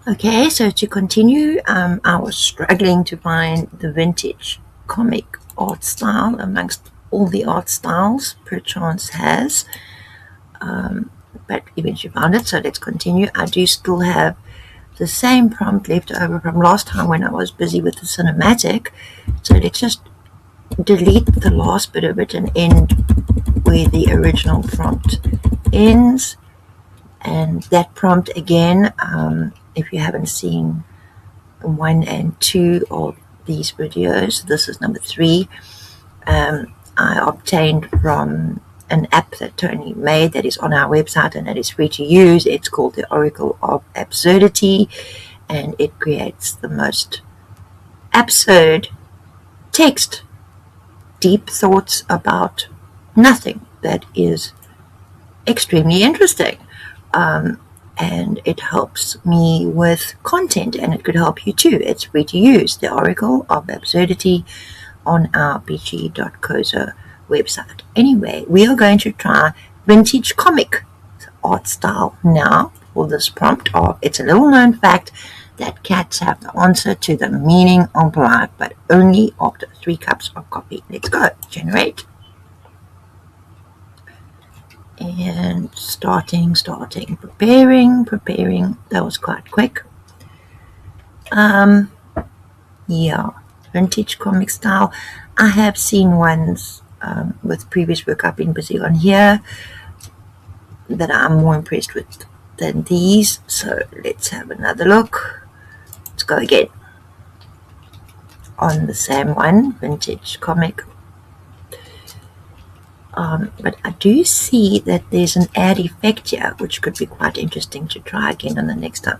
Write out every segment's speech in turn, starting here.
Okay, so to continue, I was struggling to find the vintage comic art style amongst all the art styles Perchance has, but eventually found it, so let's continue. I do still have the same prompt left over from last time when I was busy with the cinematic, so let's just delete the last bit of it and end where the original prompt ends. And that prompt again, if you haven't seen 1 and 2 of these videos, this is number 3, I obtained from an app that Tony made that is on our website and that is free to use. It's called the Oracle of Absurdity, and it creates the most absurd text, deep thoughts about nothing that is extremely interesting. And it helps me with content, and it could help you too. It's free to use, the Oracle of Absurdity, on our bg.coza website. Anyway, we are going to try vintage comic art style now for this prompt of, it's a little known fact that cats have the answer to the meaning of life, but only after 3 cups of coffee. Let's go. Generate. And starting, preparing. That was quite quick. Yeah, vintage comic style. I have seen ones with previous work I've been busy on here that I'm more impressed with than these. So let's have another look. Let's go again on the same one, vintage comic. But I do see that there's an add effect here, which could be quite interesting to try again on the next time.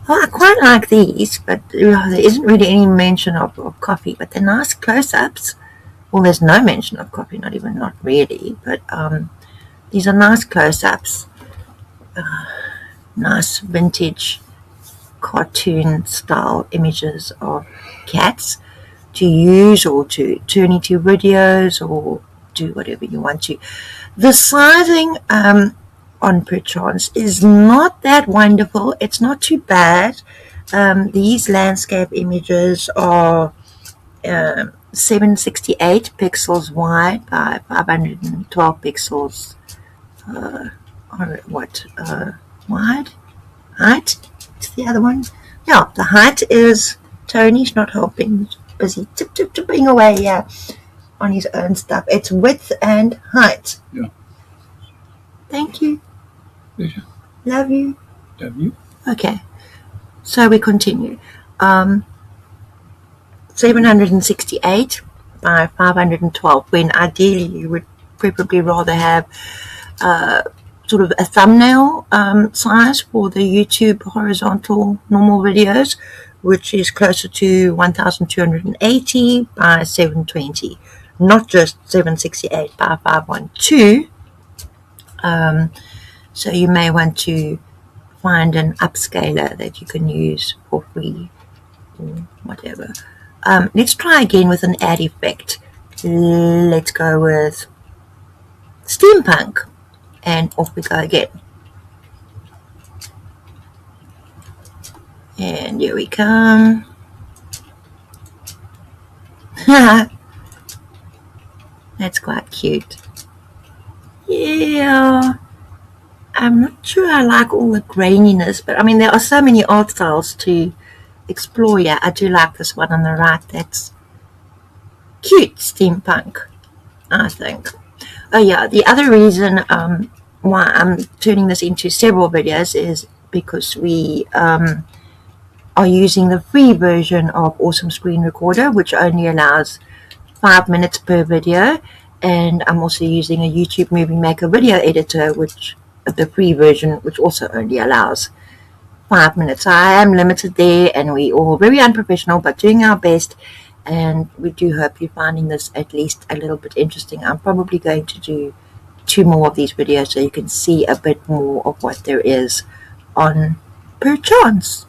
Oh, I quite like these, but there isn't really any mention of coffee, but they're nice close-ups. Well, there's no mention of coffee, not really, but these are nice close-ups. Nice vintage cartoon-style images of cats to use or to turn into videos or do whatever you want to. The sizing on Perchance is not that wonderful. It's not too bad. These landscape images are 768 pixels wide by 512 pixels wide. Height is the other one. Yeah, the height is, Tony's not helping. He's busy tipping away here on his own stuff. It's width and height. Yeah. Thank you. Pleasure. Love you. Love you. Okay. So we continue. 768 by 512, when ideally you would probably rather have sort of a thumbnail size for the YouTube horizontal normal videos, which is closer to 1280 by 720. Not just 768 by 512. So you may want to find an upscaler that you can use for free or whatever. Let's try again with an add effect. Let's go with steampunk, and off we go again. And here we come. That's quite cute. Yeah. I'm not sure I like all the graininess, but I mean, there are so many art styles to explore. Yeah, I do like this one on the right. That's cute, steampunk, I think. Oh yeah, the other reason why I'm turning this into several videos is because we are using the free version of Awesome Screen Recorder, which only allows 5 minutes per video, and I'm also using a YouTube Movie Maker video editor, which the free version, which also only allows 5 minutes. So I am limited there, and we all very unprofessional, but doing our best, and we do hope you're finding this at least a little bit interesting. I'm probably going to do 2 more of these videos so you can see a bit more of what there is on Perchance.